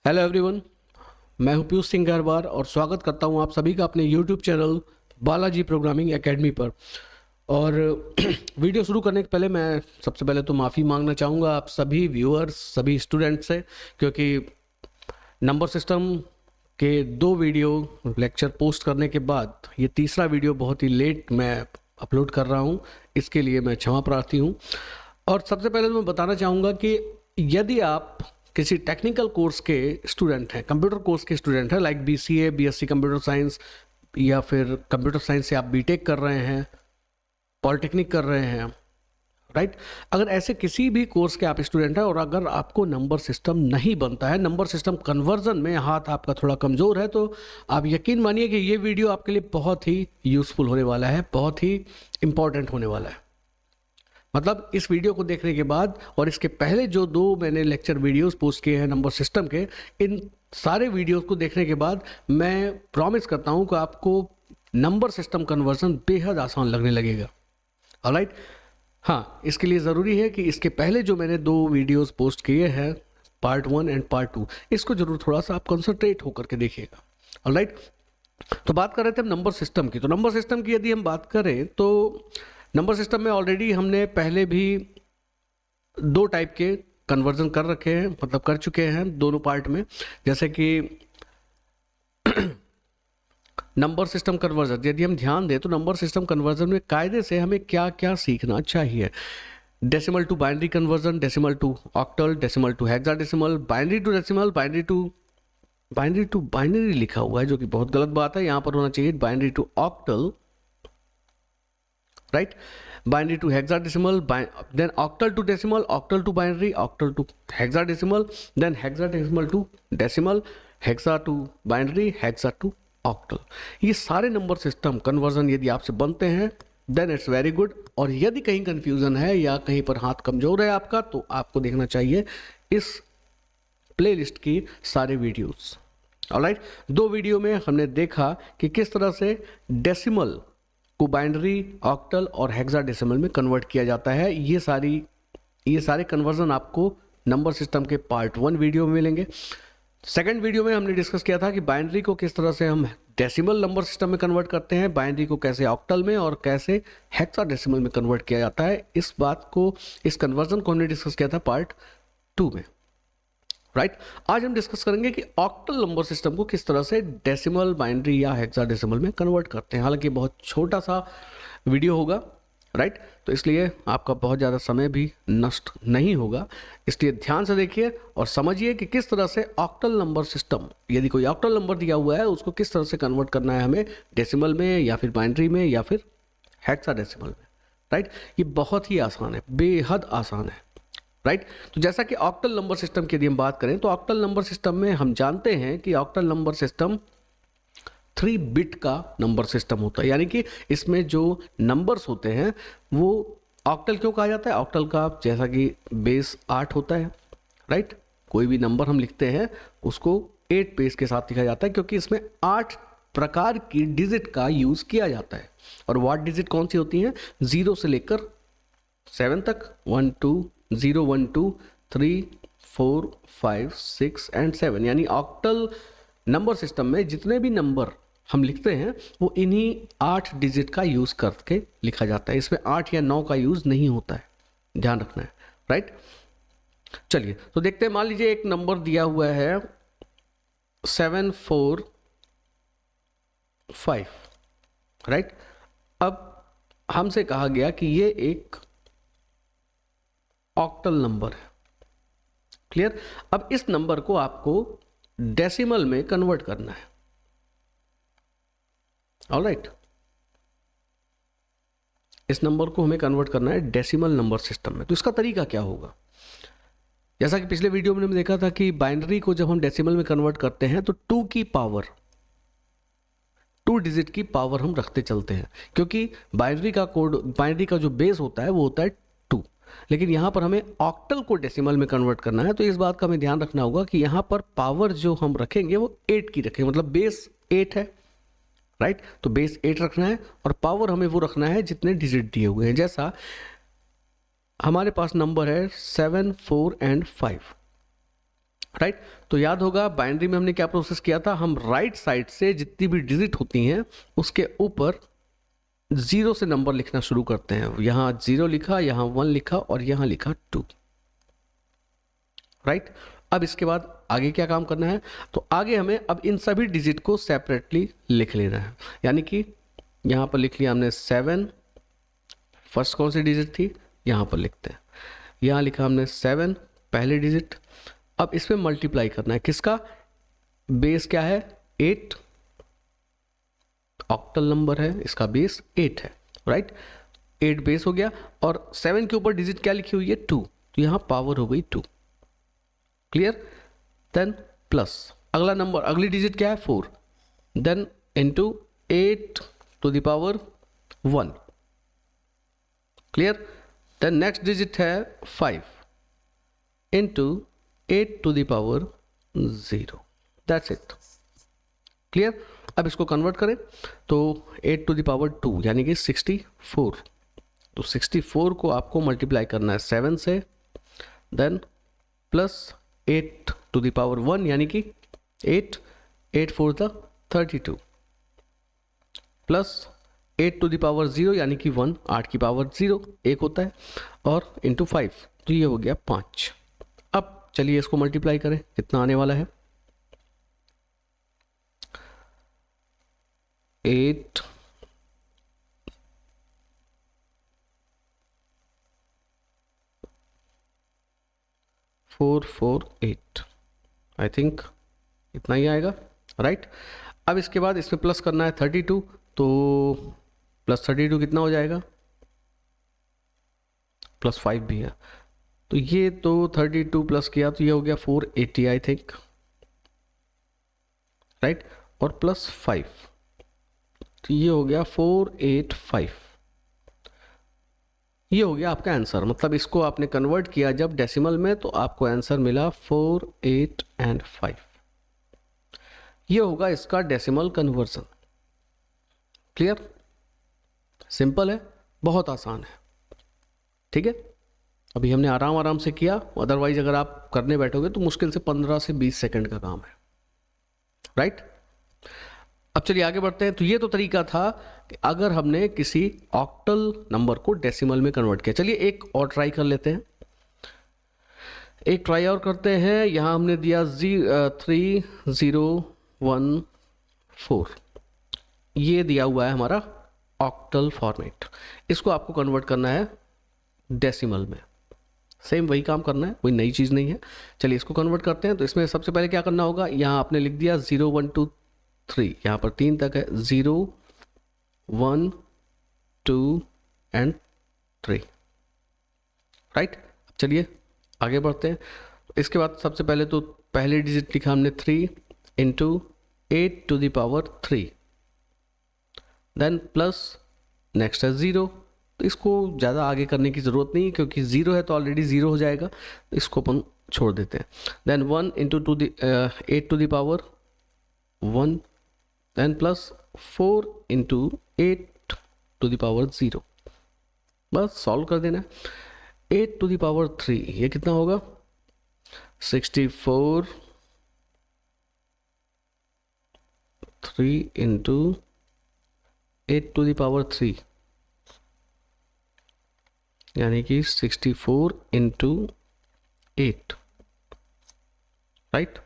Hello everyone, मैं हूं पीयूष सिंह गरवार और स्वागत करता हूं आप सभी का अपने YouTube channel Balaji programming academy पर। और वीडियो शुरू करने के पहले मैं सबसे पहले तो माफ़ी मांगना चाहूँगा आप सभी व्यूअर्स, सभी स्टूडेंट्स से, क्योंकि नंबर सिस्टम के 2 वीडियो लेक्चर पोस्ट करने के बाद ये तीसरा वीडियो बहुत ही लेट मैं अपलोड कर रहा हूँ। इसके लिए मैं क्षमा प्रार्थी हूँ। और सबसे पहले तो मैं बताना चाहूँगा कि यदि आप किसी टेक्निकल कोर्स के स्टूडेंट हैं, कंप्यूटर कोर्स के स्टूडेंट हैं, like BCA, BSc computer science, या फिर कंप्यूटर साइंस से आप बीटेक कर रहे हैं, पॉलिटेक्निक कर रहे हैं, राइट। अगर ऐसे किसी भी कोर्स के आप स्टूडेंट हैं और अगर आपको नंबर सिस्टम नहीं बनता है, नंबर सिस्टम कन्वर्जन में हाथ आपका थोड़ा कमज़ोर है, तो आप यकीन मानिए कि ये वीडियो आपके लिए बहुत ही यूज़फुल होने वाला है, बहुत ही इम्पॉर्टेंट होने वाला है। मतलब इस वीडियो को देखने के बाद और इसके पहले जो 2 मैंने लेक्चर वीडियोस पोस्ट किए हैं नंबर सिस्टम के, इन सारे वीडियोस को देखने के बाद मैं प्रॉमिस करता हूं कि आपको नंबर सिस्टम कन्वर्जन बेहद आसान लगने लगेगा। ऑलराइट। हाँ, इसके लिए ज़रूरी है कि इसके पहले जो मैंने 2 वीडियोस पोस्ट किए हैं, पार्ट 1 एंड पार्ट 2, इसको ज़रूर थोड़ा सा आप कंसंट्रेट होकर के देखिएगा। ऑलराइट। तो बात कर रहे थे हम नंबर सिस्टम की। तो नंबर सिस्टम की यदि हम बात करें तो नंबर सिस्टम में ऑलरेडी हमने पहले भी 2 टाइप के कन्वर्जन कर रखे हैं, मतलब कर चुके हैं दोनों पार्ट में। जैसे कि नंबर सिस्टम कन्वर्जन यदि हम ध्यान दें तो नंबर सिस्टम कन्वर्जन में कायदे से हमें क्या क्या सीखना चाहिए। Decimal to binary conversion, decimal to octal, decimal to hexadecimal, binary to decimal, binary to binary लिखा हुआ है जो कि बहुत गलत बात है, यहाँ पर होना चाहिए binary to octal, right. Binary to hexadecimal, then octal to decimal, octal to binary, octal to hexadecimal, then hexadecimal to decimal, hexa to binary, hexa to octal. ये सारे नंबर सिस्टम कन्वर्जन यदि आपसे बनते हैं देन इट्स वेरी गुड। और यदि कहीं confusion है या कहीं पर हाथ कमजोर है आपका, तो आपको देखना चाहिए इस प्लेलिस्ट की सारे वीडियोस। ऑलराइट। 2 वीडियो में हमने देखा कि किस तरह से डेसिमल को बाइनरी, ऑक्टल और हेक्साडेसिमल में कन्वर्ट किया जाता है। ये सारे कन्वर्जन आपको नंबर सिस्टम के पार्ट 1 वीडियो में मिलेंगे। सेकंड वीडियो में हमने डिस्कस किया था कि बाइनरी को किस तरह से हम डेसिमल नंबर सिस्टम में कन्वर्ट करते हैं, बाइनरी को कैसे ऑक्टल में और कैसे हेक्साडेसिमल में कन्वर्ट किया जाता है। इस कन्वर्जन को हमने डिस्कस किया था पार्ट 2 में, राइट। आज हम डिस्कस करेंगे कि ऑक्टल नंबर सिस्टम को किस तरह से डेसिमल, बाइनरी या हेक्साडेसिमल में कन्वर्ट करते हैं। हालांकि बहुत छोटा सा वीडियो होगा, राइट, तो इसलिए आपका बहुत ज़्यादा समय भी नष्ट नहीं होगा। इसलिए ध्यान से देखिए और समझिए कि किस तरह से ऑक्टल नंबर सिस्टम, यदि कोई ऑक्टल नंबर दिया हुआ है उसको किस तरह से कन्वर्ट करना है हमें, डेसिमल में या फिर बाइनरी में या फिर हेक्साडेसिमल में, राइट। ये बहुत ही आसान है, बेहद आसान है, राइट। तो जैसा कि ऑक्टल नंबर सिस्टम की यदि हम बात करें तो ऑक्टल नंबर सिस्टम में हम जानते हैं कि ऑक्टल नंबर सिस्टम 3 बिट का नंबर सिस्टम होता है, यानी कि इसमें जो नंबर्स होते हैं वो ऑक्टल क्यों कहा जाता है। ऑक्टल का जैसा कि बेस 8 होता है, राइट। कोई भी नंबर हम लिखते हैं उसको 8 बेस के साथ लिखा जाता है, क्योंकि इसमें 8 प्रकार की डिजिट का यूज किया जाता है। और व्हाट डिजिट कौन सी होती हैं, 0 से लेकर 7 तक, 1 2 0 1 2 3 4 5 6 एंड 7, यानी ऑक्टल नंबर सिस्टम में जितने भी नंबर हम लिखते हैं वो इन्हीं 8 डिजिट का यूज़ करके लिखा जाता है। इसमें 8 या 9 का यूज़ नहीं होता है, ध्यान रखना है, राइट। चलिए तो देखते हैं। मान लीजिए एक नंबर दिया हुआ है 745, राइट। अब हमसे कहा गया कि ये एक ऑक्टल नंबर है, क्लियर। अब इस नंबर को आपको डेसिमल में कन्वर्ट करना है, ऑलराइट। इस नंबर को हमें कन्वर्ट करना है डेसिमल नंबर सिस्टम में। तो इसका तरीका क्या होगा, जैसा कि पिछले वीडियो में हमने देखा था कि बाइनरी को जब हम डेसिमल में कन्वर्ट करते हैं तो 2 की पावर, 2 डिजिट की पावर हम रखते चलते हैं, क्योंकि बाइनरी का जो बेस होता है वो होता है 2। लेकिन यहाँ पर हमें ऑक्टल को डेसिमल में कन्वर्ट करना है, तो इस बात का हमें ध्यान रखना होगा कि यहाँ पर पावर जो हम रखेंगे वो 8 की रखेंगे, मतलब बेस 8 है, राइट। तो बेस 8 रखना है और पावर हमें वो रखना है जितने डिजिट दिए हुए हैं। जैसा हमारे पास नंबर है 7 4 एंड 5, राइट। तो याद होगा बाइनरी में हमने क्या प्रोसेस किया था, हम राइट साइड से जितनी भी डिजिट होती हैं उसके ऊपर जीरो से नंबर लिखना शुरू करते हैं। यहाँ 0 लिखा, यहाँ 1 लिखा और यहाँ लिखा 2, राइट। अब इसके बाद आगे क्या काम करना है, तो आगे हमें अब इन सभी डिजिट को सेपरेटली लिख लेना है। यानी कि यहाँ पर लिख लिया हमने 7, फर्स्ट कौन सी डिजिट थी, यहाँ पर लिखते हैं। यहाँ लिखा हमने 7 पहली डिजिट। अब इसमें मल्टीप्लाई करना है, किसका, बेस क्या है 8, ऑक्टल नंबर है, इसका बेस 8 है, राइट। 8 बेस हो गया और 7 के ऊपर डिजिट क्या लिखी हुई है 2, तो यहाँ पावर हो गई 2, क्लियर। देन प्लस अगला नंबर, अगली डिजिट क्या है 4, then into 8 to the power 1, clear. Then next digit है 5 into 8 to the power 0, that's it, clear. अब इसको कन्वर्ट करें तो 8 टू द पावर 2 यानी कि 64, तो 64 को आपको मल्टीप्लाई करना है 7 से, then plus 8 to the power 1 यानी कि 8, 8 4 द 32, प्लस 8 टू द पावर 0 यानी कि 1, 8 की पावर 0 1 होता है, और इंटू 5, तो ये हो गया 5। अब चलिए इसको मल्टीप्लाई करें, कितना आने वाला है 8 4 4 8, आई थिंक इतना ही आएगा, राइट। अब इसके बाद इसमें प्लस करना है 32, तो प्लस 32 कितना हो जाएगा, प्लस 5 भी है, तो ये तो 32 प्लस किया तो ये हो गया 480 आई थिंक, राइट, और प्लस 5, तो ये हो गया 485, ये हो गया आपका आंसर। मतलब इसको आपने कन्वर्ट किया जब डेसिमल में तो आपको आंसर मिला 4 8 एंड 5, ये होगा इसका डेसिमल कन्वर्जन, क्लियर, सिंपल है, बहुत आसान है, ठीक है। अभी हमने आराम आराम से किया, अदरवाइज अगर आप करने बैठोगे तो मुश्किल से 15 से 20 सेकंड का काम है, राइट। अब चलिए आगे बढ़ते हैं। तो ये तो तरीका था कि अगर हमने किसी ऑक्टल नंबर को डेसिमल में कन्वर्ट किया। चलिए एक और ट्राई कर लेते हैं, एक ट्राई और करते हैं। यहाँ हमने दिया 3014, ये दिया हुआ है हमारा ऑक्टल फॉर्मेट, इसको आपको कन्वर्ट करना है डेसिमल में। सेम वही काम करना है, कोई नई चीज़ नहीं है। चलिए इसको कन्वर्ट करते हैं। तो इसमें सबसे पहले क्या करना होगा, यहाँ आपने लिख दिया 0 1 2 3, यहाँ पर 3 तक है, 0 1 2 एंड 3, राइट। चलिए आगे बढ़ते हैं। इसके बाद सबसे पहले तो पहले डिजिट लिखा हमने 3 into 8 to the power 3, then plus next है 0, तो इसको ज़्यादा आगे करने की ज़रूरत नहीं क्योंकि 0 है तो ऑलरेडी 0 हो जाएगा, तो इसको अपन छोड़ देते हैं। Then 1 into 8 to the power 1, then plus 4 into 8 to the power 0, बस सॉल्व कर देना है। 8 टू द पावर 3 ये कितना होगा, 64, 3 इंटू 8 टू द पावर 3 यानी कि 64 इंटू 8, राइट।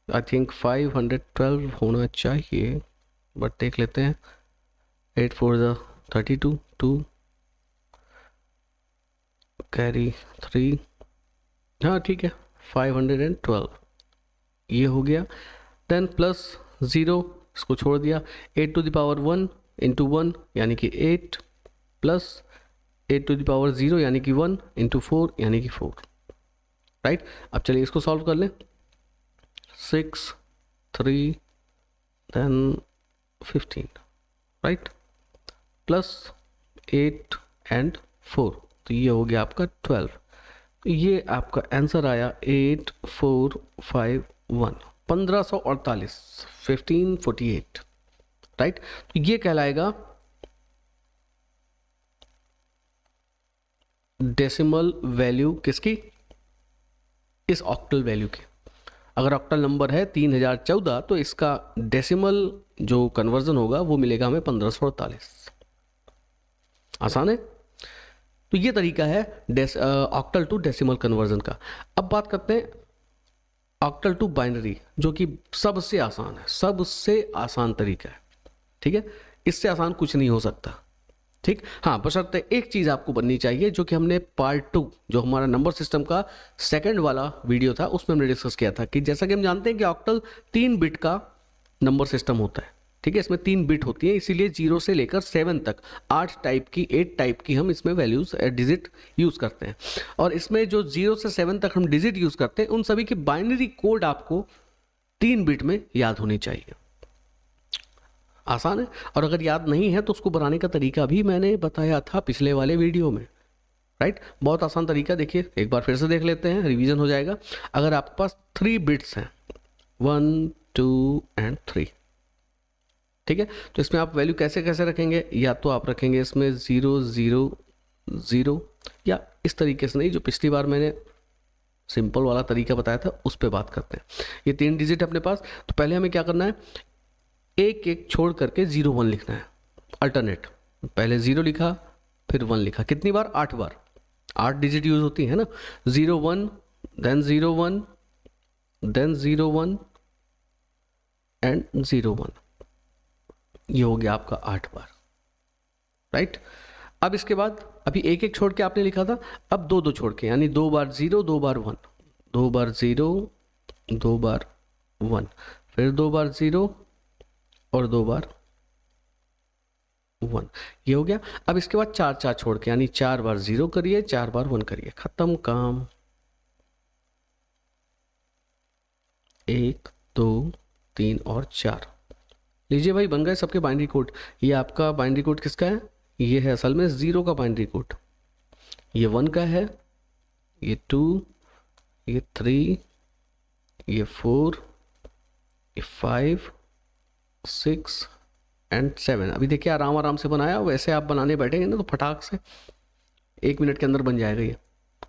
आई थिंक 512 होना चाहिए, बट देख लेते हैं। 8 4 32, 2 कैरी 3, हाँ ठीक है 512 ये हो गया। देन प्लस 0, इसको छोड़ दिया। 8 टू द पावर 1 इंटू 1 यानी कि 8, प्लस 8 टू द पावर 0 यानी कि 1 इंटू 4 यानी कि 4, राइट। अब चलिए इसको सॉल्व कर लें। 6 3 देन 15, राइट, प्लस 8 एंड 4, तो ये हो गया आपका 12, तो ये आपका आंसर आया 8451, 1548, 1548, राइट। तो ये कहलाएगा डेसिमल वैल्यू किसकी, इस ऑक्टल वैल्यू के। अगर ऑक्टल नंबर है 3014 तो इसका डेसिमल जो कन्वर्जन होगा वो मिलेगा हमें 1548। आसान है। तो ये तरीका है ऑक्टल टू डेसिमल कन्वर्जन का। अब बात करते हैं ऑक्टल टू बाइनरी, जो कि सबसे आसान है, सबसे आसान तरीका है। ठीक है, इससे आसान कुछ नहीं हो सकता। ठीक, हाँ, बशर्ते एक चीज़ आपको बननी चाहिए, जो कि हमने पार्ट 2 जो हमारा नंबर सिस्टम का सेकंड वाला वीडियो था उसमें हमने डिस्कस किया था कि जैसा कि हम जानते हैं कि ऑक्टल 3 बिट का नंबर सिस्टम होता है। ठीक है, इसमें 3 बिट होती है, इसीलिए 0 से लेकर 7 तक 8 टाइप की हम इसमें वैल्यूज डिजिट यूज़ करते हैं। और इसमें जो 0 से 7 तक हम डिजिट यूज़ करते हैं उन सभी की बाइनरी कोड आपको 3 बिट में याद होनी चाहिए। आसान है। और अगर याद नहीं है तो उसको बनाने का तरीका भी मैंने बताया था पिछले वाले वीडियो में। राइट, बहुत आसान तरीका, देखिए एक बार फिर से देख लेते हैं, रिवीजन हो जाएगा। अगर आपके पास 3 बिट्स हैं 1 2 एंड 3, ठीक है, तो इसमें आप वैल्यू कैसे कैसे रखेंगे? या तो आप रखेंगे इसमें 0 0 0, या इस तरीके से नहीं, जो पिछली बार मैंने सिंपल वाला तरीका बताया था उस पर बात करते हैं। ये 3 डिजिट अपने पास, तो पहले हमें क्या करना है, एक एक छोड़ करके 0 1 लिखना है। अल्टरनेट, पहले 0 लिखा फिर 1 लिखा। कितनी बार? 8 बार। 8 डिजिट यूज होती है ना। 0 1 देन 0 1 देन 0 1 एंड 0 1, ये हो गया आपका 8 बार। राइट, अब इसके बाद अभी एक एक छोड़ के आपने लिखा था, अब 2 2 छोड़ के, यानी 2 बार 0 2 बार 1, 2 बार 0 2 बार 1, फिर 2 बार 0 और 2 बार 1, ये हो गया। अब इसके बाद 4 4 छोड़ के, यानी 4 बार 0 करिए 4 बार 1 करिए, खत्म काम। 1 2 3 और 4, लीजिए भाई, बन गए सबके बाइनरी कोड। ये आपका बाइनरी कोड किसका है? ये है असल में 0 का बाइनरी कोड, ये 1 का है, ये 2, ये 3, ये 4, ये 5 6 एंड 7। अभी देखिए आराम आराम से बनाया, वैसे आप बनाने बैठेंगे ना तो फटाक से 1 मिनट के अंदर बन जाएगा। ये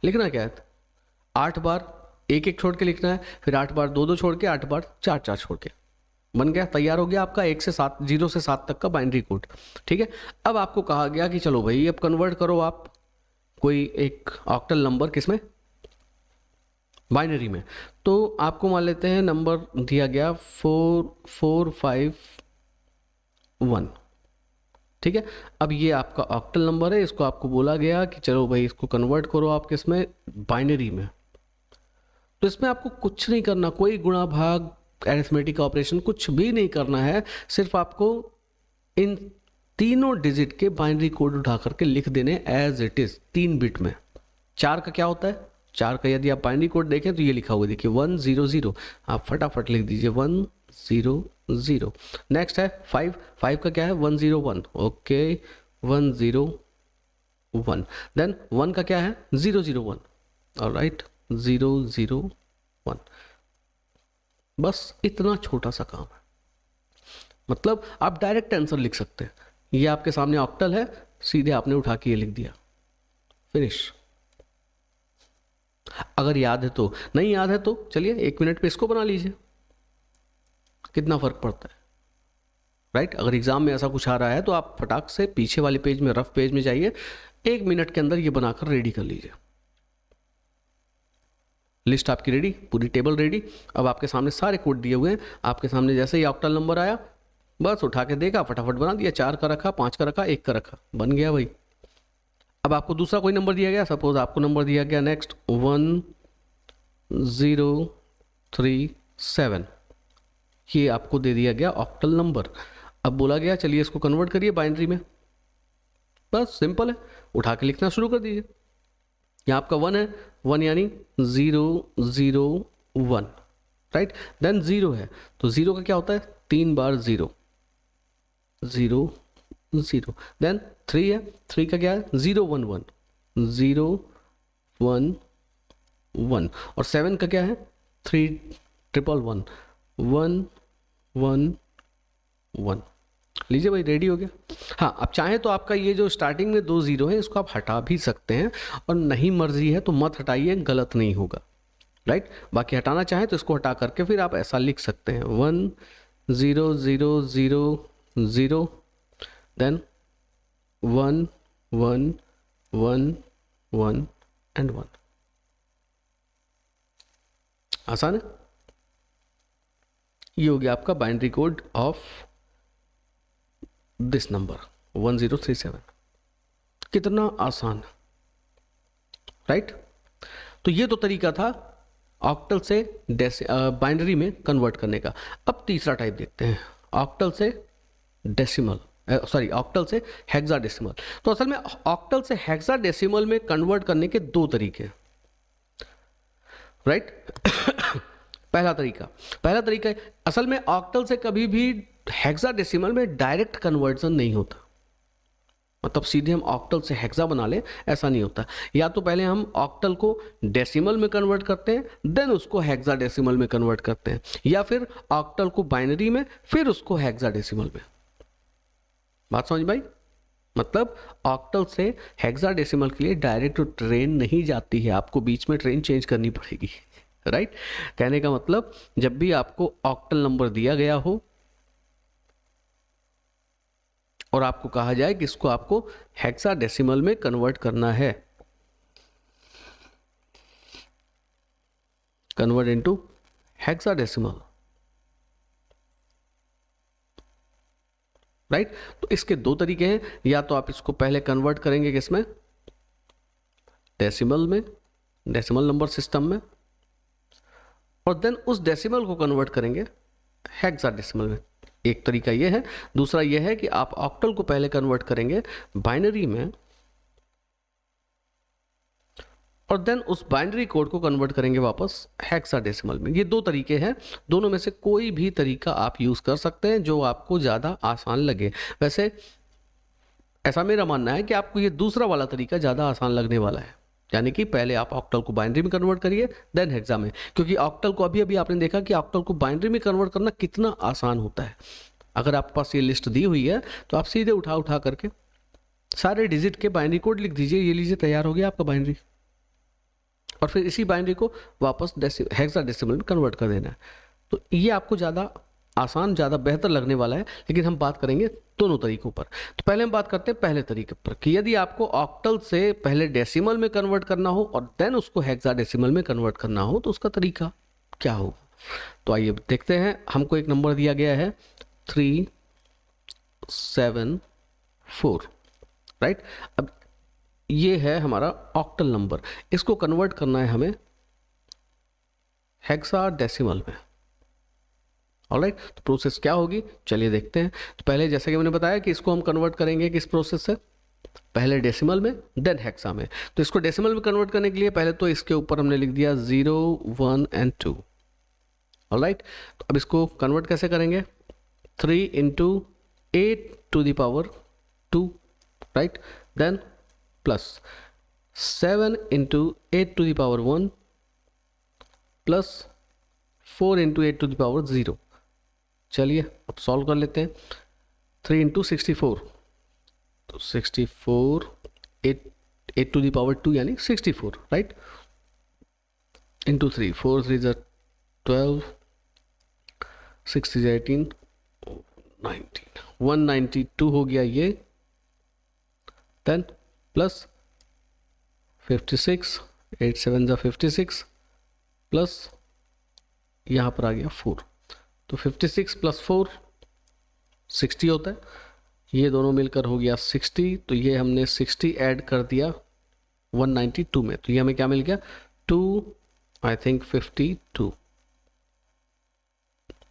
लिखना क्या है, 8 बार एक एक छोड़ के लिखना है, फिर 8 बार 2 2 छोड़ के, 8 बार 4 4 छोड़ के, बन गया, तैयार हो गया आपका 1 से 7 0 से 7 तक का बाइनरी कोड। ठीक है, अब आपको कहा गया कि चलो भाई अब कन्वर्ट करो आप कोई एक ऑक्टल नंबर, किसमें? बाइनरी में। तो आपको मान लेते हैं नंबर दिया गया 4451। ठीक है, अब ये आपका ऑक्टल नंबर है, इसको आपको बोला गया कि चलो भाई इसको कन्वर्ट करो आप किसमें? बाइनरी में। तो इसमें आपको कुछ नहीं करना, कोई गुणा भाग अरिथमेटिक ऑपरेशन कुछ भी नहीं करना है, सिर्फ आपको इन तीनों डिजिट के बाइनरी कोड उठा करके लिख देने एज इट इज 3 बिट में। 4 का क्या होता है? 4 का यदि आप बाइनरी कोड देखें तो ये लिखा हुआ देखिए 1 0 0, आप फटाफट लिख दीजिए 1 0 0। नेक्स्ट है 5, 5 का क्या है? 1 0 1, ओके 1 0 1। देन 1 का क्या है? 0 0 1, ऑलराइट 0 0 1। बस इतना छोटा सा काम है, मतलब आप डायरेक्ट आंसर लिख सकते हैं। ये आपके सामने ऑक्टल है, सीधे आपने उठा के ये लिख दिया, फिनिश। अगर याद है तो, नहीं याद है तो चलिए 1 मिनट पे इसको बना लीजिए, कितना फर्क पड़ता है। राइट, अगर एग्जाम में ऐसा कुछ आ रहा है तो आप फटाक से पीछे वाले पेज में, रफ पेज में जाइए, 1 मिनट के अंदर ये बनाकर रेडी कर लीजिए। लिस्ट आपकी रेडी, पूरी टेबल रेडी। अब आपके सामने सारे कोड दिए हुए हैं, आपके सामने जैसे ही ऑक्टल नंबर आया बस उठा के देखा, फटाफट बना दिया। 4 का रखा, 5 का रखा, 1 का रखा, बन गया भाई। अब आपको दूसरा कोई नंबर दिया गया, सपोज आपको नंबर दिया गया नेक्स्ट 1 0 3 7, ये आपको दे दिया गया ऑक्टल नंबर। अब बोला गया चलिए इसको कन्वर्ट करिए बाइनरी में, बस सिंपल है, उठा के लिखना शुरू कर दीजिए। यहाँ आपका 1 है, 1 यानी 0 0 1, राइट। देन 0 है, तो 0 का क्या होता है? 3 बार 0 0 0। देन 3 है, 3 का क्या है? 0 1 1 0 1 1। और 7 का क्या है? 3 1 1 1 1 1। लीजिए भाई, रेडी हो गया। हाँ, अब चाहें तो आपका ये जो स्टार्टिंग में 2 0 है इसको आप हटा भी सकते हैं, और नहीं मर्जी है तो मत हटाइए, गलत नहीं होगा। राइट। बाकी हटाना चाहें तो इसको हटा करके फिर आप ऐसा लिख सकते हैं 1 0 0 0 0 देन 1 1 1 1 एंड 1। आसान है। ये हो गया आपका binary code of this number 1037। कितना आसान, राइट। तो ये तो तरीका था ऑक्टल से बाइनरी में कन्वर्ट करने का। अब तीसरा टाइप देखते हैं, ऑक्टल से डेसिमल, ऑक्टल से हेक्साडेसिमल। तो असल में ऑक्टल से हेक्साडेसिमल में कन्वर्ट करने के दो तरीके हैं, राइट। पहला तरीका असल में ऑक्टल से कभी भी हेक्साडेसिमल में डायरेक्ट कन्वर्जन नहीं होता, मतलब सीधे हम ऑक्टल से हेक्सा बना लें, ऐसा नहीं होता। या तो पहले हम ऑक्टल को डेसिमल में कन्वर्ट करते हैं, देन उसको हेक्साडेसिमल में कन्वर्ट करते हैं, या फिर ऑक्टल को बाइनरी में, फिर उसको हेक्साडेसिमल में। बात समझ भाई? मतलब ऑक्टल से हेक्साडेसिमल के लिए डायरेक्ट ट्रेन नहीं जाती है, आपको बीच में ट्रेन चेंज करनी पड़ेगी, राइट। कहने का मतलब जब भी आपको ऑक्टल नंबर दिया गया हो और आपको कहा जाए कि इसको आपको हेक्साडेसिमल में कन्वर्ट करना है, कन्वर्ट इनटू हेक्साडेसिमल, राइट। तो इसके दो तरीके हैं, या तो आप इसको पहले कन्वर्ट करेंगे किसमें, डेसिमल में, डेसिमल नंबर सिस्टम में, और देन उस डेसिमल को कन्वर्ट करेंगे हेक्साडेसिमल में। एक तरीका ये है। दूसरा ये है कि आप ऑक्टल को पहले कन्वर्ट करेंगे बाइनरी में, और देन उस बाइनरी कोड को कन्वर्ट करेंगे वापस हेक्साडेसिमल में। ये दो तरीके हैं, दोनों में से कोई भी तरीका आप यूज़ कर सकते हैं जो आपको ज़्यादा आसान लगे। वैसे ऐसा मेरा मानना है कि आपको ये दूसरा वाला तरीका ज़्यादा आसान लगने वाला है, यानी कि पहले आप ऑक्टल को बाइनरी में कन्वर्ट करिए देन हेक्सा में, क्योंकि ऑक्टल को अभी आपने देखा कि ऑक्टल को बाइनरी में कन्वर्ट करना कितना आसान होता है। अगर आपके पास ये लिस्ट दी हुई है तो आप सीधे उठा करके सारे डिजिट के बाइनरी कोड लिख दीजिए, ये लीजिए तैयार हो गया आपका बाइनरी, और फिर इसी बाइनरी को वापस हेक्साडेसिमल में कन्वर्ट कर देना है। तो ये आपको ज़्यादा आसान, ज़्यादा बेहतर लगने वाला है। लेकिन हम बात करेंगे दोनों तरीकों पर। तो पहले हम बात करते हैं पहले तरीके पर कि यदि आपको ऑक्टल से पहले डेसिमल में कन्वर्ट करना हो और देन उसको हेक्साडेसिमल में कन्वर्ट करना हो तो उसका तरीका क्या होगा। तो आइए देखते हैं। हमको एक नंबर दिया गया है 374, राइट। अब ये है हमारा ऑक्टल नंबर, इसको कन्वर्ट करना है हमें हेक्साडेसिमल में, ऑलराइट। तो प्रोसेस क्या होगी चलिए देखते हैं। तो पहले जैसे कि मैंने बताया कि इसको हम कन्वर्ट करेंगे किस प्रोसेस से, पहले डेसिमल में देन हेक्सा में। तो इसको डेसिमल में कन्वर्ट करने के लिए पहले तो इसके ऊपर हमने लिख दिया 0 1 एंड 2, ऑलराइट। तो अब इसको कन्वर्ट कैसे करेंगे, 3 into 8 to the power 2, right, then plus 7 into 8 to the power 1 प्लस 4 इंटू 8 टू द पावर 0। चलिए अब सॉल्व कर लेते हैं। 3 इंटू 64, तो 64 8 टू द पावर 2 यानी 64, राइट, इंटू 3, 4 3 ज़ा 12, 6 3 ज़ा 18, 19, 192 हो गया ये, देन प्लस 56, 8 7 ज़ा 56, प्लस यहाँ पर आ गया 4, तो 56 प्लस 4 60 होता है, ये दोनों मिलकर हो गया 60। तो ये हमने 60 ऐड कर दिया 192 में, तो ये हमें क्या मिल गया 2 आई थिंक 52।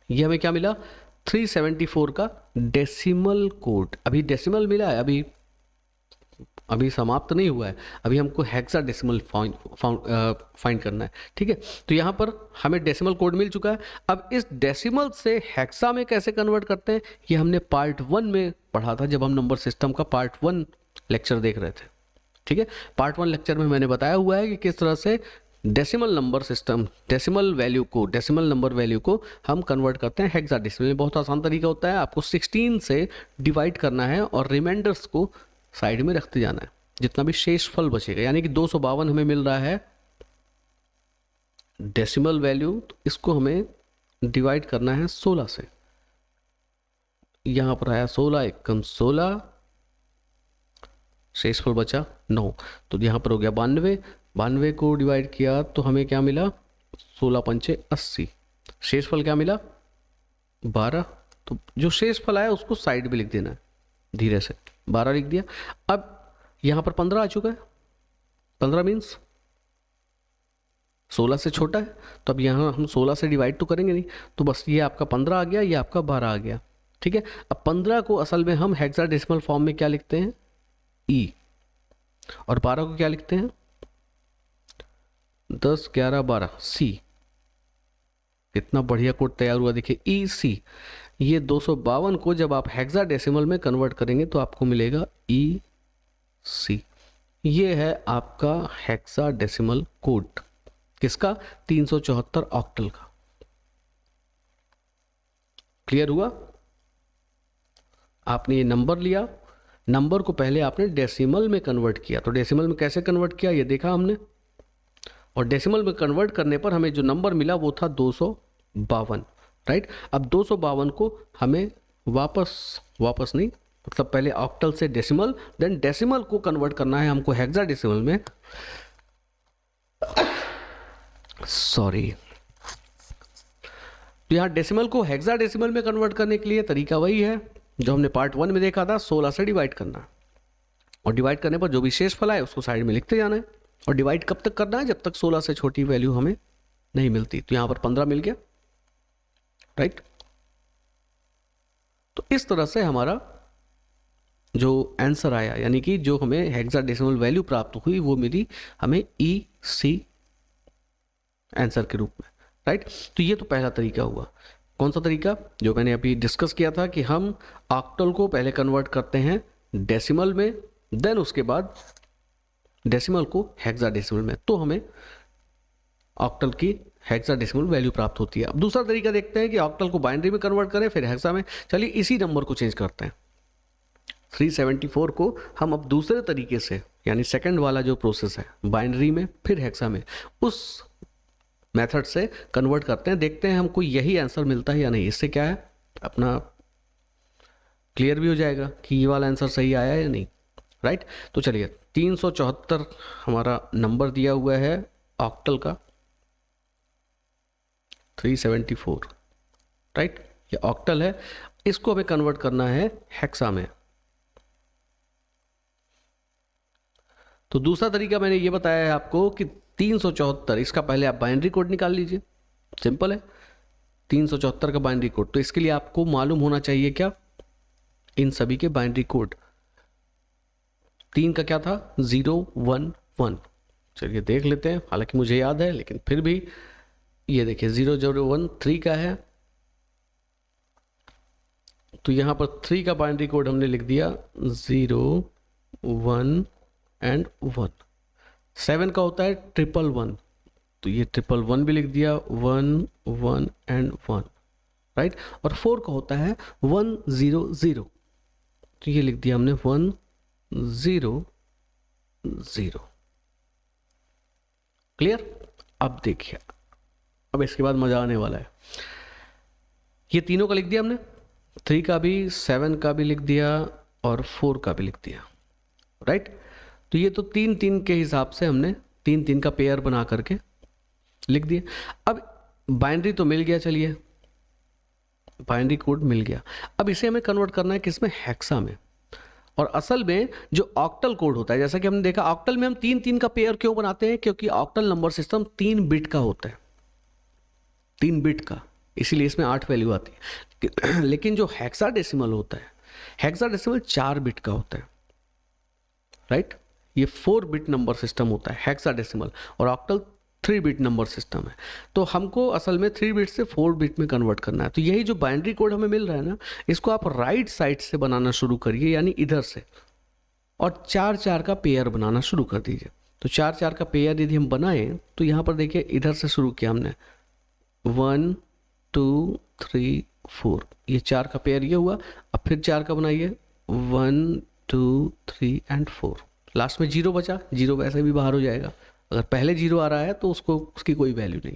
ये हमें क्या मिला 374 का डेसिमल कोड। अभी डेसिमल मिला है, अभी समाप्त नहीं हुआ है, अभी हमको हेक्साडेसिमल फाइंड करना है, ठीक है। तो यहाँ पर हमें डेसिमल कोड मिल चुका है। अब इस डेसिमल से हेक्सा में कैसे कन्वर्ट करते हैं ये हमने पार्ट 1 में पढ़ा था, जब हम नंबर सिस्टम का पार्ट 1 लेक्चर देख रहे थे, ठीक है। पार्ट 1 लेक्चर में मैंने बताया हुआ है कि किस तरह से decimal number system, decimal number value को हम कन्वर्ट करते हैं हेक्साडेसिमल में। बहुत आसान तरीका होता है, आपको 16 से डिवाइड करना है और रिमाइंडर्स को साइड में रखते जाना है, जितना भी शेष फल बचेगा, यानी कि 252 हमें मिल रहा है डेसिमल वैल्यू, तो इसको हमें डिवाइड करना है 16 से। यहाँ पर आया 16 एकम 16, शेषफल बचा 9, तो यहाँ पर हो गया 92। 92 को डिवाइड किया तो हमें क्या मिला, 16 पंचे 80, शेषफल क्या मिला 12। तो जो शेषफल आया उसको साइड में लिख देना है धीरे से, 12 लिख दिया। अब यहाँ पर 15 आ चुका है, 15 मीन्स 16 से छोटा है, तो अब यहाँ हम 16 से डिवाइड तो करेंगे नहीं, तो बस ये आपका 15 आ गया, ये आपका 12 आ गया। ठीक है, अब 15 को असल में हम हेक्साडेसिमल फॉर्म में क्या लिखते हैं, ई, और 12 को क्या लिखते हैं 10 11 12 सी। कितना बढ़िया कोड तैयार हुआ, देखिए ई सी। ये 252 को जब आप हेक्साडेसिमल में कन्वर्ट करेंगे तो आपको मिलेगा ई सी। ये है आपका हेक्साडेसिमल कोड, किसका, 374 ऑक्टल का। क्लियर हुआ, आपने ये नंबर लिया, नंबर को पहले आपने डेसिमल में कन्वर्ट किया, तो डेसिमल में कैसे कन्वर्ट किया ये देखा हमने, और डेसिमल में कन्वर्ट करने पर हमें जो नंबर मिला वो था 252, राइट। अब 252 को हमें वापस नहीं, मतलब पहले ऑक्टल से डेसिमल, देन डेसिमल को कन्वर्ट करना है हमको हेक्साडेसिमल में, सॉरी। तो यहाँ डेसिमल को हेक्साडेसिमल में कन्वर्ट करने के लिए तरीका वही है जो हमने पार्ट 1 में देखा था, 16 से डिवाइड करना, और डिवाइड करने पर जो भी शेषफल आए उसको साइड में लिखते जाना है, और डिवाइड कब तक करना है, जब तक 16 से छोटी वैल्यू हमें नहीं मिलती। तो यहाँ पर 15 मिल गया, राइट। तो इस तरह से हमारा जो आंसर आया, यानी कि जो हमें हेक्साडेसिमल वैल्यू प्राप्त हुई वो मिली हमें ई सी आंसर के रूप में, राइट। तो ये तो पहला तरीका हुआ। कौन सा तरीका, जो मैंने अभी डिस्कस किया था कि हम ऑक्टल को पहले कन्वर्ट करते हैं डेसिमल में, देन उसके बाद डेसिमल को हेक्साडेसिमल में, तो हमें ऑक्टल की हेक्साडेसिमल वैल्यू प्राप्त होती है। अब दूसरा तरीका देखते हैं कि ऑक्टल को बाइनरी में कन्वर्ट करें फिर हेक्सा में। चलिए इसी नंबर को चेंज करते हैं, 374 को हम अब दूसरे तरीके से, यानी सेकंड वाला जो प्रोसेस है बाइनरी में फिर हेक्सा में, उस मेथड से कन्वर्ट करते हैं, देखते हैं हमको यही आंसर मिलता है या नहीं। इससे क्या है, अपना क्लियर भी हो जाएगा कि ये वाला आंसर सही आया है या नहीं, राइट। तो चलिए 374 हमारा नंबर दिया हुआ है ऑक्टल का, 374, राइट। ये ऑक्टल है, इसको हमें कन्वर्ट करना है हेक्सा में। तो दूसरा तरीका मैंने ये बताया है आपको कि 374, इसका पहले आप बाइनरी कोड निकाल लीजिए, सिंपल है 374 का बाइनरी कोड। तो इसके लिए आपको मालूम होना चाहिए क्या, इन सभी के बाइनरी कोड। 3 का क्या था 011, चलिए देख लेते हैं, हालांकि मुझे याद है लेकिन फिर भी ये देखिए 0013 का है, तो यहाँ पर 3 का बाइनरी कोड हमने लिख दिया 0 1 एंड 1। 7 का होता है 111, तो ये 111 भी लिख दिया 1 1 एंड 1, राइट। और 4 का होता है 100, तो ये लिख दिया हमने 100। क्लियर। अब देखिए, अब इसके बाद मजा आने वाला है। ये तीनों का लिख दिया हमने, 3 का भी, 7 का भी लिख दिया और 4 का भी लिख दिया, राइट। तो ये तो 3 के हिसाब से हमने 3 का पेयर बना करके लिख दिए। अब बाइनरी तो मिल गया, चलिए बाइनरी कोड मिल गया। अब इसे हमें कन्वर्ट करना है किसमें, हेक्सा में। और असल में जो ऑक्टल कोड होता है, जैसा कि हमने देखा ऑक्टल में हम 3 का पेयर क्यों बनाते हैं, क्योंकि ऑक्टल नंबर सिस्टम 3 बिट का होता है, 3 बिट का, इसीलिए इसमें 8 वैल्यू आती है। लेकिन जो हेक्साडेसिमल होता है, हेक्साडेसिमल 4 बिट का होता है, राइट। ये 4 बिट नंबर सिस्टम होता है हेक्साडेसिमल, और ऑक्टल 3 बिट नंबर सिस्टम है। तो हमको असल में 3 बिट से 4 बिट में कन्वर्ट करना है। तो यही जो बाइनरी कोड हमें मिल रहा है ना, इसको आप राइट साइड से बनाना शुरू करिए, यानी इधर से, और 4 का पेयर बनाना शुरू कर दीजिए। तो 4 का पेयर यदि हम बनाए तो यहाँ पर देखिए इधर से शुरू किया हमने 1 2 3 4, ये 4 का पेयर ये हुआ। अब फिर 4 का बनाइए 1 2 3 एंड 4, लास्ट में 0 बचा, 0 वैसे भी बाहर हो जाएगा, अगर पहले 0 आ रहा है तो उसकी कोई वैल्यू नहीं,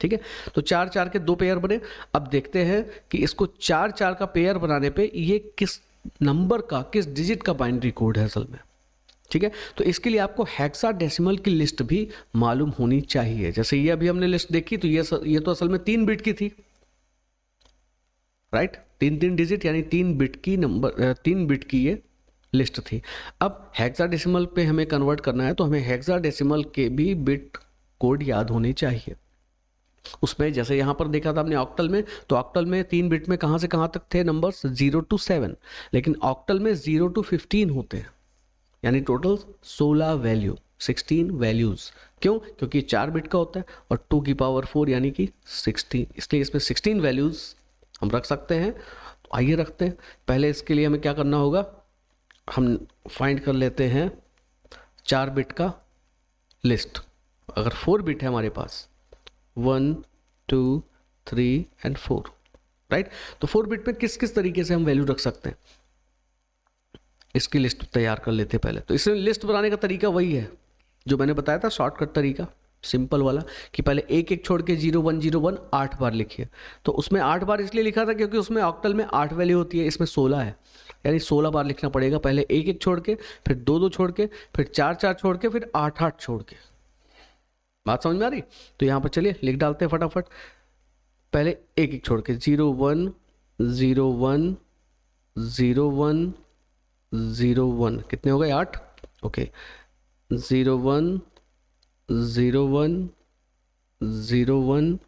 ठीक है, तो 4 4 के 2 पेयर बने। अब देखते हैं कि इसको 4 4 का पेयर बनाने पे ये किस नंबर का, किस डिजिट का बाइनरी कोड है असल में। ठीक है, तो इसके लिए आपको हेक्साडेसिमल की लिस्ट भी मालूम होनी चाहिए। जैसे ये अभी हमने लिस्ट देखी तो ये तो असल में 3 बिट की थी, राइट, 3 डिजिट यानी 3 बिट की नंबर, 3 बिट की ये लिस्ट थी। अब हेक्साडेसिमल पे हमें कन्वर्ट करना है तो हमें हेक्साडेसिमल के भी बिट कोड याद होने चाहिए। उसमें जैसे यहाँ पर देखा था हमने ऑक्टल में, तो ऑक्टल में 3 बिट में कहाँ से कहाँ तक थे नंबर्स, 0 to 7, लेकिन ऑक्टल में 0 to 15 होते हैं, यानी टोटल 16 वैल्यू, 16 वैल्यूज। क्यों? क्योंकि 4 बिट का होता है और 2 की पावर 4 यानी कि 16, इसलिए इसमें 16 वैल्यूज हम रख सकते हैं। तो आइए रखते हैं। पहले इसके लिए हमें क्या करना होगा, हम फाइंड कर लेते हैं 4 बिट का लिस्ट। अगर 4 बिट है हमारे पास 1 2 3 एंड 4, राइट, तो 4 बिट में किस किस तरीके से हम वैल्यू रख सकते हैं, इसकी लिस्ट तैयार कर लेते हैं पहले। तो इसमें लिस्ट बनाने का तरीका वही है जो मैंने बताया था, शॉर्टकट तरीका, सिंपल वाला, कि पहले एक एक छोड़ के 0 1 0 1 8 बार लिखिए। तो उसमें 8 बार इसलिए लिखा था क्योंकि उसमें ऑक्टल में 8 वैल्यू होती है, इसमें 16 है, यानी 16 बार लिखना पड़ेगा। पहले एक एक छोड़ के, फिर 2 2 छोड़ के, फिर 4 4 छोड़ के, फिर 8 8 छोड़ के। बात समझ में आ रही? तो यहाँ पर चलिए लिख डालते हैं फटाफट। पहले एक एक छोड़ के 0 1 0 1 0 1 0 1, कितने हो गए? 8। ओके, 0 1 0 1 0 1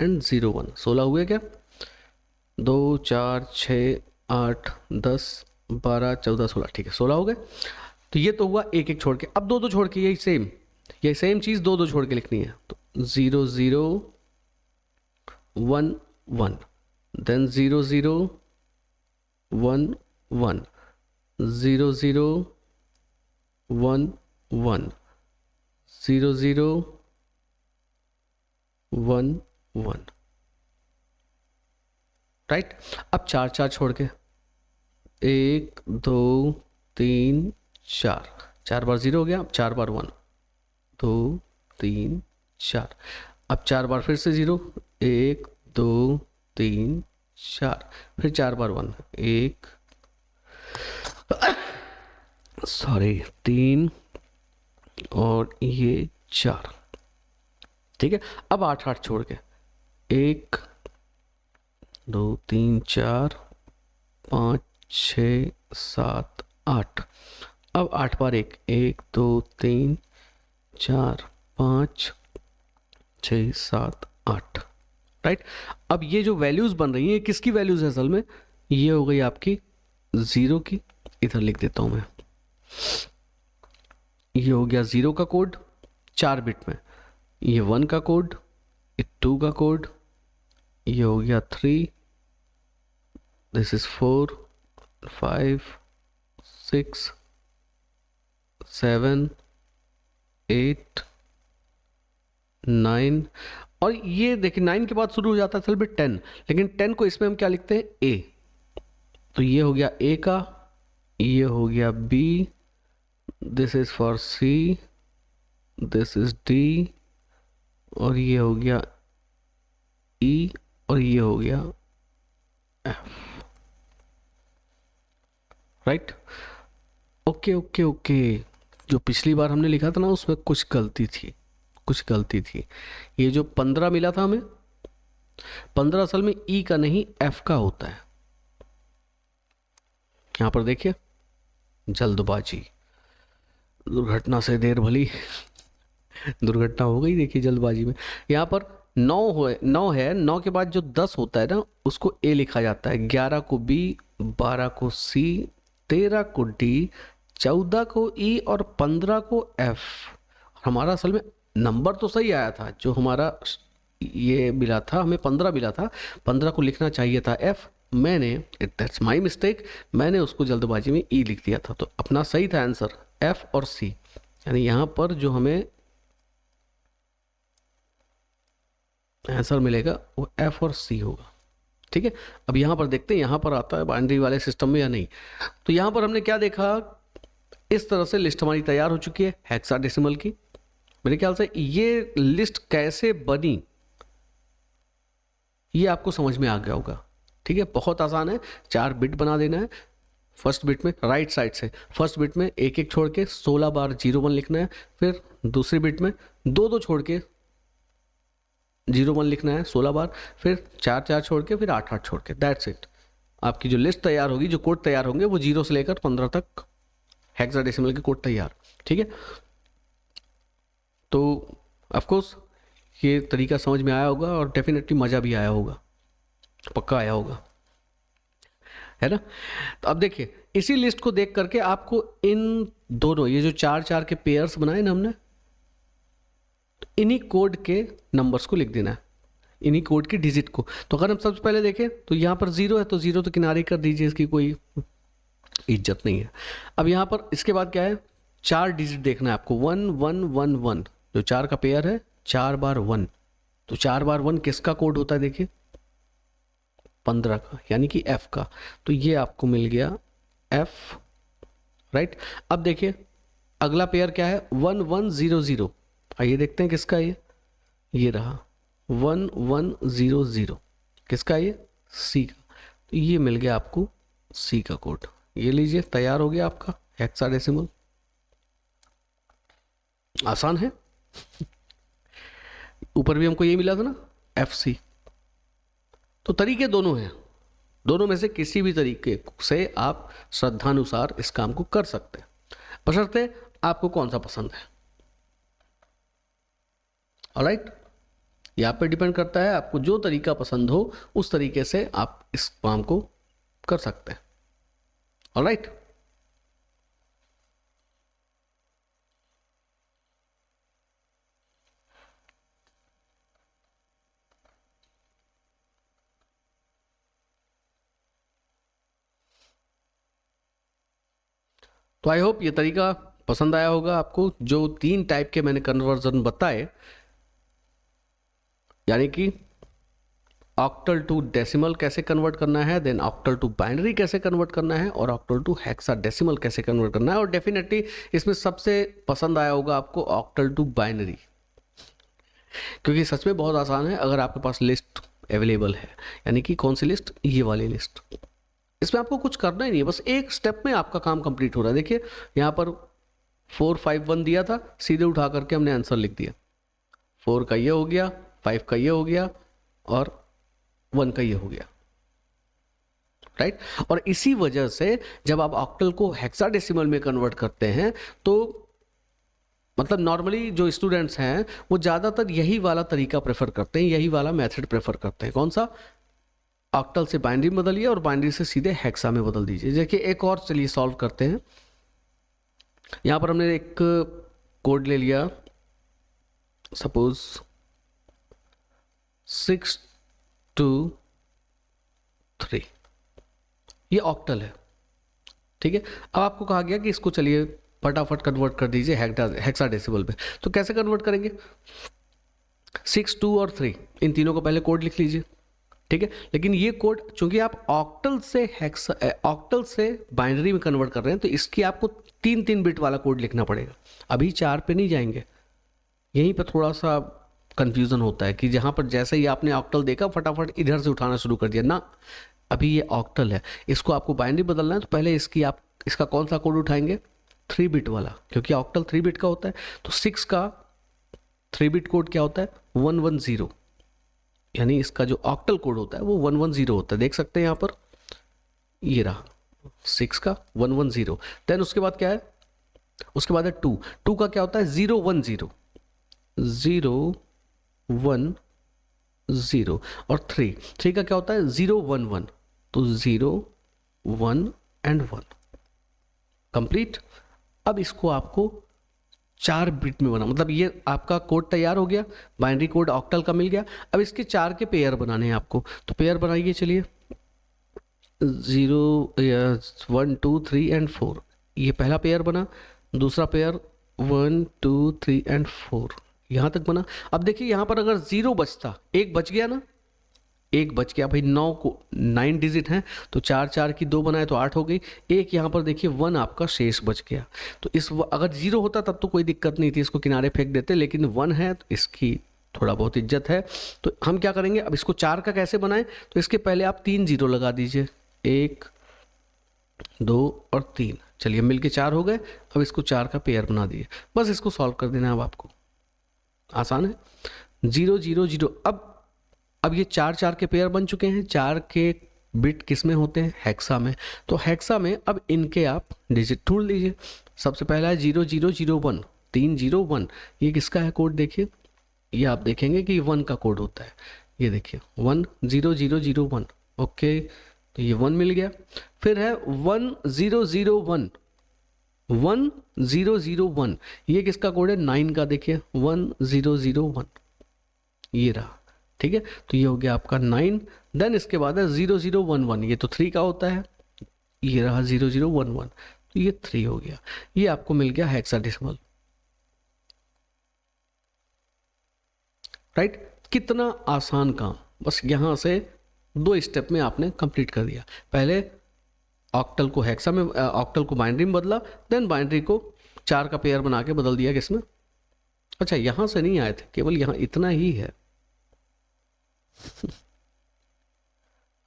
एंड 0 1, 16 हुए क्या? 2 4 6 8 10 12 14 16, ठीक है, 16 हो गए। तो ये तो हुआ एक एक छोड़ के। अब 2 2 छोड़ के यही सेम चीज़ 2 2 छोड़ के लिखनी है। तो 0 0 1 1, देन 0 0 1 1, 0 0 1 1, 0 0 1 1, राइट। अब 4 4 छोड़ के 1 2 3 4, 4 बार 0 हो गया, अब 4 बार 1 2 3 4, अब 4 बार फिर से 0, 1 2 3 4, फिर 4 बार 1 1 सॉरी 3 और ये 4, ठीक है। अब 8 8 छोड़ के 1 2 3 4 5 6 7 8, अब 8 बार 1 1 2 3 4 5 6 7 8, राइट। अब ये जो वैल्यूज बन रही हैं किसकी वैल्यूज है असल में? ये हो गई आपकी 0 की, इधर लिख देता हूं मैं। ये हो गया 0 का कोड 4 बिट में, ये 1 का कोड, ये 2 का कोड, ये हो गया 3, दिस इज 4 5 6 7 8 9, और ये देखिए 9 के बाद शुरू हो जाता है असल में 10, लेकिन 10 को इसमें हम क्या लिखते हैं? ए। तो ये हो गया ए का, ये हो गया B, this is for C, this is D, और ये हो गया ई, और ये हो गया F, right. Okay okay okay, जो पिछली बार हमने लिखा था ना उसमें कुछ गलती थी। ये जो 15 मिला था हमें, 15 असल में ई का नहीं एफ का होता है। यहां पर देखिए, जल्दबाजी, दुर्घटना से देर भली, दुर्घटना हो गई देखिए जल्दबाजी में। यहाँ पर 9 है, 9 के बाद जो 10 होता है ना उसको ए लिखा जाता है, 11 को बी, 12 को सी, 13 को डी, 14 को ई और 15 को एफ। हमारा असल में नंबर तो सही आया था, जो हमारा ये मिला था हमें 15 मिला था, 15 को लिखना चाहिए था एफ, मैंने, दैट्स माय मिस्टेक, मैंने उसको जल्दबाजी में ई लिख दिया था। तो अपना सही था आंसर एफ और सी, यानी यहाँ पर जो हमें आंसर मिलेगा वो एफ और सी होगा, ठीक है। अब यहाँ पर देखते हैं यहाँ पर आता है बाइनरी वाले सिस्टम में या नहीं। तो यहाँ पर हमने क्या देखा, इस तरह से लिस्ट हमारी तैयार हो चुकी है हेक्साडेसिमल की। मेरे ख्याल से ये लिस्ट कैसे बनी ये आपको समझ में आ गया होगा, ठीक है। बहुत आसान है, 4 बिट बना देना है। फर्स्ट बिट में राइट साइड से, फर्स्ट बिट में एक एक छोड़ के 16 बार 01 लिखना है, फिर दूसरी बिट में दो दो छोड़ के 01 लिखना है 16 बार, फिर 4 4 छोड़ के, फिर 8 8 छोड़ के। That's it. आपकी जो लिस्ट तैयार होगी, जो कोड तैयार होंगे, वो 0 से लेकर 15 तक हेक्साडेसिमल के कोड तैयार, ठीक है। तो ऑफ कोर्स ये तरीका समझ में आया होगा और डेफिनेटली मज़ा भी आया होगा, पक्का आया होगा, है ना। तो अब देखिए, इसी लिस्ट को देख करके आपको इन दोनों, ये जो 4 4 के पेयर्स बनाए ना हमने, तो इन्हीं कोड के नंबर्स को लिख देना है, इन्हीं कोड की डिजिट को। तो अगर हम सबसे पहले देखें तो यहाँ पर 0 है, तो 0 तो किनारे कर दीजिए, इसकी कोई इज्जत नहीं है। अब यहाँ पर इसके बाद क्या है, 4 डिजिट देखना है आपको, 1 1 1 1, जो 4 का पेयर है, 4 बार 1, तो 4 बार 1 किसका कोड होता है, देखिए 15 का, यानी कि F का। तो ये आपको मिल गया F, राइट। अब देखिए अगला पेयर क्या है, 1 1 0 0, आइए देखते हैं किसका है ये रहा 1 1 0 0, किसका है ये, C का। तो ये मिल गया आपको C का कोड, ये लीजिए तैयार हो गया आपका हेक्साडेसिमल। आसान है। ऊपर भी हमको ये मिला था ना, FC। तो तरीके दोनों हैं, दोनों में से किसी भी तरीके से आप श्रद्धानुसार इस काम को कर सकते हैं, बशर्ते आपको कौन सा पसंद है। ऑलराइट, ये आप पे डिपेंड करता है, आपको जो तरीका पसंद हो उस तरीके से आप इस काम को कर सकते हैं। ऑलराइट, तो आई होप ये तरीका पसंद आया होगा आपको। जो 3 टाइप के मैंने कन्वर्जन बताए, यानी कि ऑक्टल टू डेसिमल कैसे कन्वर्ट करना है, देन ऑक्टल टू बाइनरी कैसे कन्वर्ट करना है, और ऑक्टल टू हेक्साडेसिमल कैसे कन्वर्ट करना है। और डेफिनेटली इसमें सबसे पसंद आया होगा आपको ऑक्टल टू बाइनरी, क्योंकि सच में बहुत आसान है अगर आपके पास लिस्ट अवेलेबल है। यानी कि कौन सी लिस्ट, ये वाली लिस्ट। इसमें आपको कुछ करना ही नहीं है, बस एक स्टेप में आपका काम कंप्लीट हो रहा है। देखिए यहाँ पर 4 5 1 दिया था, सीधे उठा करके हमने आंसर लिख दिया। 4 का ये हो गया, 5 का ये हो गया, और 1 का ये हो गया, राइट। और इसी वजह से जब आप ऑक्टल को हेक्साडेसिमल में कन्वर्ट करते हैं, तो मतलब नॉर्मली जो स्टूडेंट्स हैं वो ज़्यादातर यही वाला तरीका प्रेफर करते हैं, यही वाला मेथड प्रेफर करते हैं। कौन सा, ऑक्टल से बाइनरी में बदलिए और बाइनरी से सीधे हेक्सा में बदल दीजिए। देखिए एक और, चलिए सॉल्व करते हैं। यहाँ पर हमने एक कोड ले लिया, सपोज 6 2 3, ये ऑक्टल है, ठीक है। अब आपको कहा गया कि इसको चलिए फटाफट कन्वर्ट कर दीजिए हेक्साडेसिमल में। तो कैसे कन्वर्ट करेंगे, 6 2 और 3, इन तीनों को पहले कोड लिख लीजिए, ठीक है। लेकिन ये कोड चूंकि आप ऑक्टल से बाइनरी में कन्वर्ट कर रहे हैं, तो इसकी आपको 3 बिट वाला कोड लिखना पड़ेगा। अभी 4 पे नहीं जाएंगे, यहीं पे थोड़ा सा कंफ्यूजन होता है कि जहाँ पर जैसे ही आपने ऑक्टल देखा फटाफट इधर से उठाना शुरू कर दिया ना। अभी ये ऑक्टल है, इसको आपको बाइनरी बदलना है, तो पहले इसका कौन सा कोड उठाएंगे, 3 बिट वाला, क्योंकि ऑक्टल 3 बिट का होता है। तो 6 का 3 बिट कोड क्या होता है, 110, यानी इसका जो ऑक्टल कोड होता है वो 110 होता है। देख सकते हैं यहाँ पर, ये रहा 6 का 110। देन उसके बाद क्या है, उसके बाद है 2 का क्या होता है, 010 और 3 का क्या होता है, 011। तो 0 1 एंड 1 कंप्लीट। अब इसको आपको 4 बिट में बना, मतलब ये आपका कोड तैयार हो गया, बाइनरी कोड ऑक्टल का मिल गया। अब इसके 4 के पेयर बनाने हैं आपको, तो पेयर बनाइए। चलिए 0 1 2 3 एंड 4, ये पहला पेयर बना। दूसरा पेयर 1 2 3 एंड 4, यहाँ तक बना। अब देखिए यहाँ पर अगर 0 बचता, एक बच गया ना, एक बच गया भाई। 9 डिजिट हैं, तो 4 4 की 2 बनाए तो 8 हो गई। एक यहाँ पर देखिए 1 आपका शेष बच गया। तो अगर 0 होता तब तो कोई दिक्कत नहीं थी, इसको किनारे फेंक देते, लेकिन 1 है तो इसकी थोड़ा बहुत इज्जत है। तो हम क्या करेंगे, अब इसको 4 का कैसे बनाएं, तो इसके पहले आप 3 जीरो लगा दीजिए, 1 2 और 3, चलिए मिलके 4 हो गए। अब इसको 4 का पेयर बना दिए, बस इसको सॉल्व कर देना है। अब आपको आसान है, 0 0 0। अब ये 4 4 के पेयर बन चुके हैं। 4 के बिट किस में होते हैं, हेक्सा में। तो हेक्सा में अब इनके आप डिजिट ढूंढ लीजिए। सबसे पहला है 0 0 0 1, 3 0 1। ये किसका है कोड, देखिए ये आप देखेंगे कि 1 का कोड होता है। ये देखिए 1 0 0 0 1, ओके, तो ये 1 मिल गया। फिर है 1 0 0 1, 1 0 0 1, ये किसका कोड है, 9 का। देखिए 1 0 0 1, ये रहा, ठीक है। तो ये हो गया आपका 9। देन इसके बाद है 0 0 1 1, ये तो 3 का होता है। ये रहा 0 0 1 1, तो ये 3 हो गया। ये आपको मिल गया हेक्साडेसिमल, राइट। कितना आसान काम, बस यहाँ से 2 स्टेप में आपने कंप्लीट कर दिया। पहले ऑक्टल को हेक्सा में, ऑक्टल को बाइनरी में बदला, देन बाइनरी को 4 का पेयर बना के बदल दिया किसमें। अच्छा, यहाँ से नहीं आए थे, केवल यहाँ इतना ही है,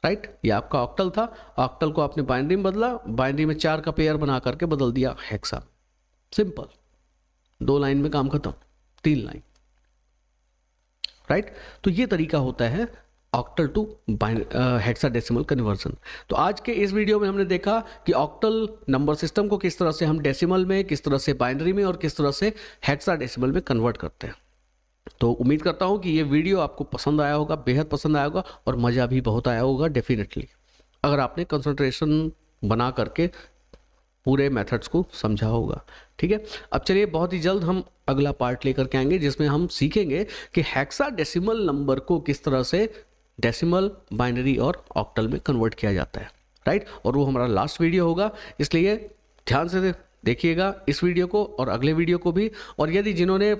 राइट। ये आपका ऑक्टल था, ऑक्टल को आपने बाइनरी में बदला, बाइनरी में 4 का पेयर बना करके बदल दिया हेक्सा। सिंपल, 2 लाइन में काम खत्म, 3 लाइन, राइट। तो ये तरीका होता है ऑक्टल टू हेक्साडेसिमल कन्वर्जन। तो आज के इस वीडियो में हमने देखा कि ऑक्टल नंबर सिस्टम को किस तरह से हम डेसिमल में, किस तरह से बाइनरी में और किस तरह से हेक्साडेसिमल में कन्वर्ट करते हैं। तो उम्मीद करता हूँ कि ये वीडियो आपको पसंद आया होगा, बेहद पसंद आया होगा और मज़ा भी बहुत आया होगा डेफिनेटली, अगर आपने कंसंट्रेशन बना करके पूरे मेथड्स को समझा होगा, ठीक है। अब चलिए बहुत ही जल्द हम अगला पार्ट लेकर के आएंगे, जिसमें हम सीखेंगे कि हेक्साडेसिमल नंबर को किस तरह से डेसिमल, बाइनरी और ऑक्टल में कन्वर्ट किया जाता है, राइट। और वो हमारा लास्ट वीडियो होगा, इसलिए ध्यान से देखिएगा इस वीडियो को और अगले वीडियो को भी। और यदि जिन्होंने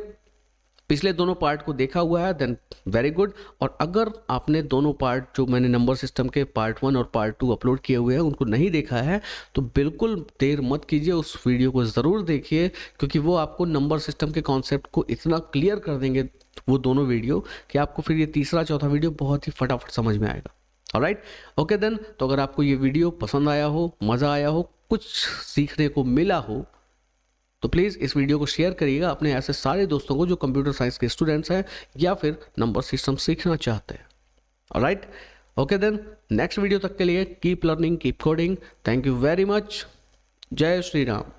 पिछले दोनों पार्ट को देखा हुआ है देन वेरी गुड, और अगर आपने दोनों पार्ट जो मैंने नंबर सिस्टम के पार्ट 1 और पार्ट 2 अपलोड किए हुए हैं उनको नहीं देखा है तो बिल्कुल देर मत कीजिए, उस वीडियो को ज़रूर देखिए, क्योंकि वो आपको नंबर सिस्टम के कॉन्सेप्ट को इतना क्लियर कर देंगे वो दोनों वीडियो कि आपको फिर ये तीसरा चौथा वीडियो बहुत ही फटाफट समझ में आएगा। Alright, okay then. तो अगर आपको ये वीडियो पसंद आया हो, मज़ा आया हो, कुछ सीखने को मिला हो, तो प्लीज़ इस वीडियो को शेयर करिएगा अपने ऐसे सारे दोस्तों को जो कंप्यूटर साइंस के स्टूडेंट्स हैं या फिर नंबर सिस्टम सीखना चाहते हैं। Alright, okay then, next video तक के लिए keep learning, keep coding. Thank you very much. जय श्री राम।